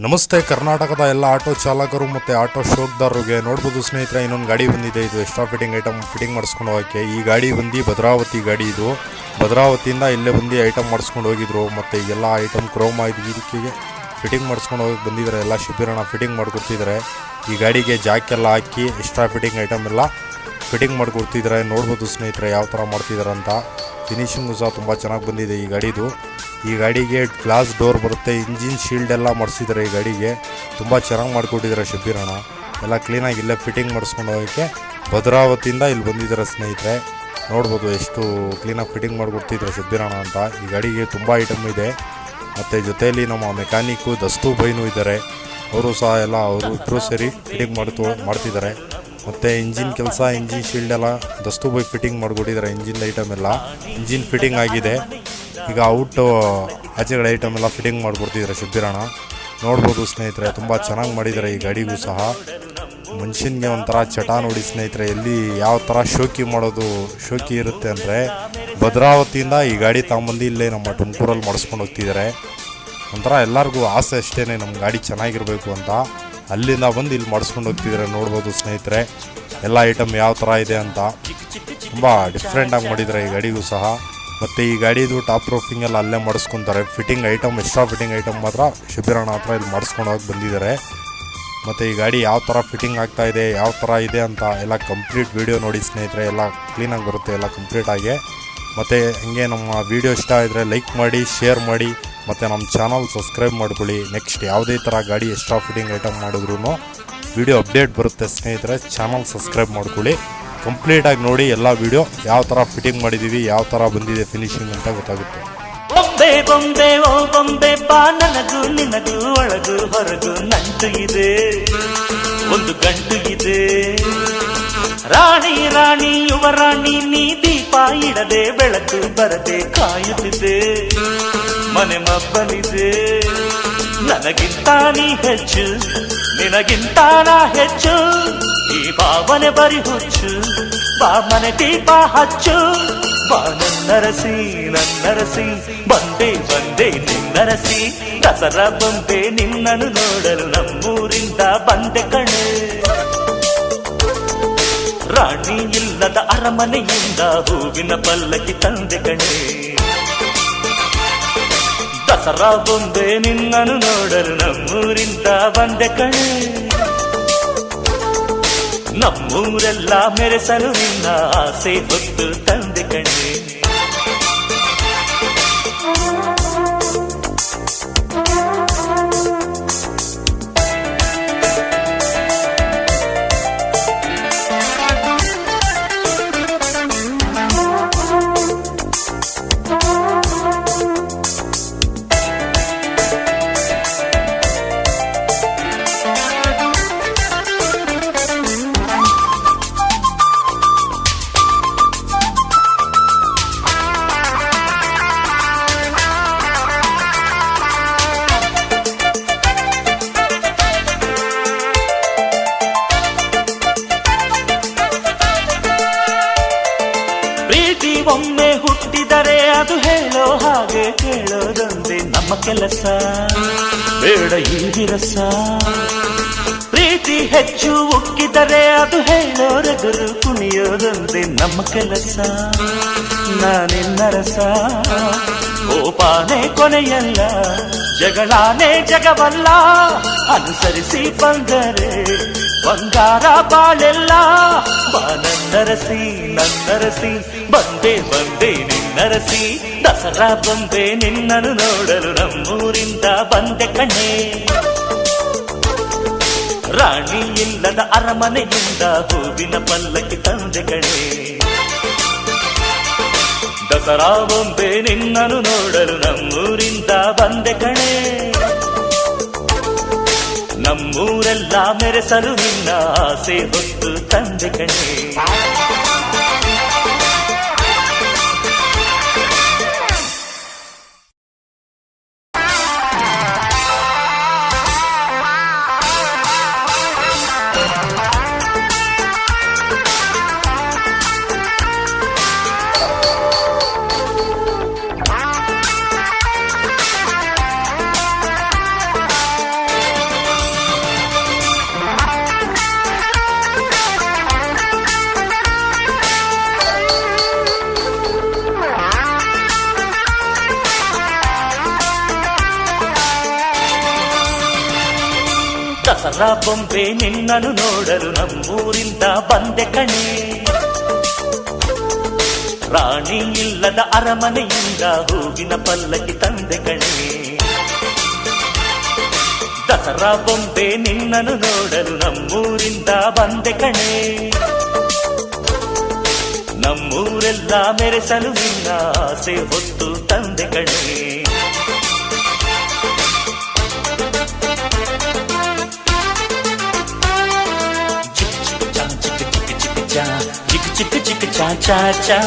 ನಮಸ್ತೆ ಕರ್ನಾಟಕದ ಎಲ್ಲ ಆಟೋ ಚಾಲಕರು ಮತ್ತು ಆಟೋ ಶೋಕ್ದಾರರಿಗೆ ನೋಡ್ಬೋದು ಸ್ನೇಹಿತರೆ, ಇನ್ನೊಂದು ಗಾಡಿ ಬಂದಿದೆ. ಇದು ಎಕ್ಸ್ಟ್ರಾ ಫಿಟ್ಟಿಂಗ್ ಐಟಮ್ ಫಿಟ್ಟಿಂಗ್ ಮಾಡಿಸ್ಕೊಂಡು ಹೋಗೋಕ್ಕೆ. ಈ ಗಾಡಿ ಬಂದು ಭದ್ರಾವತಿ ಗಾಡಿ. ಇದು ಭದ್ರಾವತಿಯಿಂದ ಇಲ್ಲೇ ಬಂದು ಐಟಮ್ ಮಾಡಿಸ್ಕೊಂಡು ಹೋಗಿದ್ರು. ಮತ್ತು ಈಗೆಲ್ಲ ಐಟಮ್ ಕ್ರೋಮಾ ಇದಕ್ಕೆ ಫಿಟ್ಟಿಂಗ್ ಮಾಡಿಸ್ಕೊಂಡು ಹೋಗಿ ಬಂದಿದ್ದಾರೆ. ಎಲ್ಲ ಶಿಬಿರಣ ಫಿಟ್ಟಿಂಗ್ ಮಾಡಿಕೊಡ್ತಿದ್ದಾರೆ. ಈ ಗಾಡಿಗೆ ಜಾಕೆಲ್ಲ ಹಾಕಿ ಎಕ್ಸ್ಟ್ರಾ ಫಿಟ್ಟಿಂಗ್ ಐಟಮ್ ಎಲ್ಲ ಫಿಟ್ಟಿಂಗ್ ಮಾಡಿಕೊಡ್ತಿದ್ದಾರೆ. ನೋಡ್ಬೋದು ಸ್ನೇಹಿತರೆ ಯಾವ ಥರ ಮಾಡ್ತಿದ್ದಾರೆ ಅಂತ. ಫಿನಿಶಿಂಗು ಸಹ ತುಂಬ ಚೆನ್ನಾಗಿ ಬಂದಿದೆ ಈ ಗಾಡಿದು. ಈ ಗಾಡಿಗೆ ಗ್ಲಾಸ್ ಡೋರ್ ಬರುತ್ತೆ, ಇಂಜಿನ್ ಶೀಲ್ಡ್ ಎಲ್ಲ ಮಾಡಿಸಿದ್ದಾರೆ. ಈ ಗಾಡಿಗೆ ತುಂಬ ಚೆನ್ನಾಗಿ ಮಾಡಿಕೊಟ್ಟಿದ್ದಾರೆ ಶಿಬಿರಣ. ಎಲ್ಲ ಕ್ಲೀನಾಗಿ ಇಲ್ಲೇ ಫಿಟ್ಟಿಂಗ್ ಮಾಡಿಸ್ಕೊಂಡು ಹೋಗೋಕ್ಕೆ ಭದ್ರಾವತಿಯಿಂದ ಇಲ್ಲಿ ಬಂದಿದ್ದಾರೆ ಸ್ನೇಹಿತರೆ. ನೋಡ್ಬೋದು ಎಷ್ಟು ಕ್ಲೀನಾಗಿ ಫಿಟ್ಟಿಂಗ್ ಮಾಡಿಕೊಡ್ತಿದ್ದಾರೆ ಶಿಬಿರಣ ಅಂತ. ಈ ಗಾಡಿಗೆ ತುಂಬ ಐಟಮ್ ಇದೆ. ಮತ್ತು ಜೊತೆಯಲ್ಲಿ ನಮ್ಮ ಮೆಕ್ಯಾನಿಕ್ಕು ದಸ್ತು ಬೈನು ಇದ್ದಾರೆ. ಅವರು ಸಹ ಎಲ್ಲ ಅವರು ಇಬ್ಬರು ಸೇರಿ ಫಿಟ್ಟಿಂಗ್ ಮಾಡ್ತಿದ್ದಾರೆ. ಮತ್ತು ಇಂಜಿನ್ ಕೆಲಸ, ಇಂಜಿನ್ ಶೀಲ್ಡ್ ಎಲ್ಲ ದಸ್ತು ಬೈ ಫಿಟ್ಟಿಂಗ್ ಮಾಡಿಕೊಟ್ಟಿದ್ದಾರೆ. ಇಂಜಿನ್ ಐಟಮ್ ಎಲ್ಲ ಇಂಜಿನ್ ಫಿಟ್ಟಿಂಗ್ ಆಗಿದೆ. ಈಗ ಆಚೆಗಳ ಐಟಮ್ ಎಲ್ಲ ಫಿಟ್ಟಿಂಗ್ ಮಾಡಿಕೊಡ್ತಿದ್ದಾರೆ ಶಿಬಿರಣ. ನೋಡ್ಬೋದು ಸ್ನೇಹಿತರೆ, ತುಂಬ ಚೆನ್ನಾಗಿ ಮಾಡಿದ್ದಾರೆ ಈ ಗಾಡಿಗೂ ಸಹ. ಮನುಷ್ಯನಿಗೆ ಒಂಥರ ಚಟ ನೋಡಿ ಸ್ನೇಹಿತರೆ, ಎಲ್ಲಿ ಯಾವ ಥರ ಶೋಕಿ ಇರುತ್ತೆ ಅಂದರೆ ಭದ್ರಾವತಿಯಿಂದ ಈ ಗಾಡಿ ತಗೊಂಬಂದು ಇಲ್ಲೇ ನಮ್ಮ ತುಮಕೂರಲ್ಲಿ ಮಾಡಿಸ್ಕೊಂಡು ಹೋಗ್ತಿದ್ದಾರೆ. ಒಂಥರ ಎಲ್ಲರಿಗೂ ಆಸೆ ಅಷ್ಟೇ ನಮ್ಮ ಗಾಡಿ ಚೆನ್ನಾಗಿರಬೇಕು ಅಂತ. ಅಲ್ಲಿಂದ ಬಂದು ಇಲ್ಲಿ ಮಾಡಿಸ್ಕೊಂಡು ಹೋಗ್ತಿದ್ದಾರೆ. ನೋಡ್ಬೋದು ಸ್ನೇಹಿತರೆ ಎಲ್ಲ ಐಟಮ್ ಯಾವ ಥರ ಇದೆ ಅಂತ. ತುಂಬ ಡಿಫ್ರೆಂಟಾಗಿ ಮಾಡಿದ್ದಾರೆ ಈ ಗಾಡಿಗೂ ಸಹ. ಮತ್ತು ಈ ಗಾಡಿದು ಟಾಪ್ ರೂಫಿಂಗ್ ಎಲ್ಲ ಅಲ್ಲೇ ಮಾಡಿಸ್ಕೊತಾರೆ. Fitting item, extra fitting item ಮಾತ್ರ ಶಿಬಿರಣ ಹತ್ರ ಇಲ್ಲಿ ಮಾಡಿಸ್ಕೊಂಡು ಹೋಗಿ ಬಂದಿದ್ದಾರೆ. ಮತ್ತು ಈ ಗಾಡಿ ಯಾವ ಥರ ಫಿಟ್ಟಿಂಗ್ ಆಗ್ತಾಯಿದೆ, ಯಾವ ಥರ ಇದೆ ಅಂತ ಎಲ್ಲ ಕಂಪ್ಲೀಟ್ ವೀಡಿಯೋ ನೋಡಿ ಸ್ನೇಹಿತರೆ. ಎಲ್ಲ ಕ್ಲೀನಾಗಿ ಬರುತ್ತೆ ಎಲ್ಲ ಕಂಪ್ಲೀಟಾಗಿ. ಮತ್ತು ಹಂಗೆ ನಮ್ಮ ವೀಡಿಯೋ ಇಷ್ಟ ಆಗಿದ್ರೆ ಲೈಕ್ ಮಾಡಿ, ಶೇರ್ ಮಾಡಿ, ಮತ್ತು ನಮ್ಮ ಚಾನಲ್ ಸಬ್ಸ್ಕ್ರೈಬ್ ಮಾಡ್ಕೊಳ್ಳಿ. ನೆಕ್ಸ್ಟ್ ಯಾವುದೇ ಥರ ಗಾಡಿ ಎಕ್ಸ್ಟ್ರಾ ಫಿಟ್ಟಿಂಗ್ ಐಟಮ್ ಮಾಡಿದ್ರೂ ವೀಡಿಯೋ ಅಪ್ಡೇಟ್ ಬರುತ್ತೆ ಸ್ನೇಹಿತರೆ. ಚಾನಲ್ ಸಬ್ಸ್ಕ್ರೈಬ್ ಮಾಡ್ಕೊಳ್ಳಿ. ಕಂಪ್ಲೀಟಾಗಿ ನೋಡಿ ಎಲ್ಲ ವೀಡಿಯೋ ಯಾವ ಥರ ಫಿಟ್ಟಿಂಗ್ ಮಾಡಿದ್ದೀವಿ, ಯಾವ ಥರ ಬಂದಿದೆ ಫಿನಿಶಿಂಗ್ ಅಂತ ಗೊತ್ತಾಗುತ್ತೆ. ಬೊಂಬೆ ಬೊಂಬೆ ಓ ಬೊಂಬೆ ಬಾ, ನನಗೂ ನಿನಗೂ ಒಳಗೂ ಹೊರಗೂ ನಂಟು ಇದೆ, ಒಂದು ಗಂಟು ಇದೆ. ರಾಣಿ ರಾಣಿ ಯುವರಾಣಿ ನೀ, ದೀಪ ಇಡದೆ ಬೆಳಕು ಬರದೆ ಕಾಯುತ್ತಿದೆ. ಮನೆ ಮಬ್ಬಲಿದೆ, ನನಗಿಂತ ನೀ ಹೆಚ್ಚು, ನಿನಗಿಂತ ನಾ ಹೆಚ್ಚು. ಈ ಭಾವನೆ ಬರಿ ಹುಚ್ಚು, ಬಾ ಮನೆ ದೀಪ ಹಚ್ಚು. ಬಾ ನನ್ನರಸಿ ನನ್ನರಸಿ, ಬಂದೆ ಬಂದೆ ನಿನ್ನರಸಿ. ದಸರಾ ಬೊಂಬೆ ನಿನ್ನನ್ನು ನೋಡಲು ನಮ್ಮೂರಿಂದ ಬಂದೆ ಕಣೆ. ರಾಣಿ ಇಲ್ಲದ ಅರಮನೆಯಿಂದ ಹೂವಿನ ಪಲ್ಲಕ್ಕಿ ತಂದೆ ಕಣೆ. ದಸರಾ ಬೊಂಬೆ ನಿನ್ನನ್ನು ನೋಡಲು ನಮ್ಮೂರಿಂದ ಬಂದೆ ಕಣೆ. ನಮ್ಮೂರೆಲ್ಲ ಮೆರೆಸಲು ನಿನ್ನ ಆಸೆ ಹೊತ್ತು ತಂದೆ ಕಣೆ. ಒಮ್ಮೆ ಹುಟ್ಟಿದರೆ ಅದು ಹೇಳೋ ಹಾಗೆ ಕೇಳೋದೊಂದೇ ನಮ್ಮ ಕೆಲಸ, ಬೇಡ ಈ ವಿರಸ. ಪ್ರೀತಿ ಹೆಚ್ಚು ಉಕ್ಕಿದರೆ ಅದು ಹೇಳೋರೆದುರು ಕುಣಿಯೋದೊಂದೇ ನಮ್ಮ ಕೆಲಸ. ನಾನಿನ್ನರಸ, ಕೋಪಾನೇ ಕೊನೆಯಲ್ಲ, ಜಗಳಾನೇ ಜಗವಲ್ಲ. ಅನುಸರಿಸಿ ಬಂದರೆ ಬಂಗಾರ ಬಾಳೆಲ್ಲ. ಬಾ ನನ್ನರಸಿ ನನ್ನರಸಿ, ಬಂದೆ ಬಂದೆ ನಿನ್ನರಸಿ. ದಸರಾ ಬೊಂಬೆ ನಿನ್ನನ್ನು ನೋಡಲು ನಮ್ಮೂರಿಂದ ಬಂದೆ ಕಣೆ. ರಾಣಿ ಇಲ್ಲದ ಅರಮನೆಯಿಂದ ಹೂವಿನ ಪಲ್ಲಕ್ಕಿ ತಂದೆ ಕಣೆ. ದಸರಾ ಬೊಂಬೆ ನಿನ್ನನ್ನು ನೋಡಲು ನಮ್ಮೂರಿಂದ ಬಂದೆ ಕಣೆ. ನಮ್ಮೂರೆಲ್ಲ ಮೆರೆಸಲು ನಿನ್ನ ಆಸೆ ಹೊತ್ತು ತಂದೆ ಕಣೆ. ದಸರಾ ಬೊಂಬೆ ನಿನ್ನನು ನೋಡಲು ನಮ್ಮೂರಿಂದ ಬಂದೆ ಕಣೆ. ರಾಣಿ ಇಲ್ಲದ ಅರಮನೆಯಿಂದ ಹೂವಿನ ಪಲ್ಲಕ್ಕಿ ತಂದೆ ಕಣೆ. ದಸರಾ ಬೊಂಬೆ ನಿನ್ನನು ನೋಡಲು ನಮ್ಮೂರಿಂದ ಬಂದೆ ಕಣೆ. ನಮ್ಮೂರೆಲ್ಲ ಮೆರೆಸಲು ನಿನ್ನ ಆಸೆ ಹೊತ್ತು ತಂದೆ ಕಣೆ. ಚಿಕ್ಕ ಚಿಕ್ಕ ಚಾ ಚಾ ಚಾ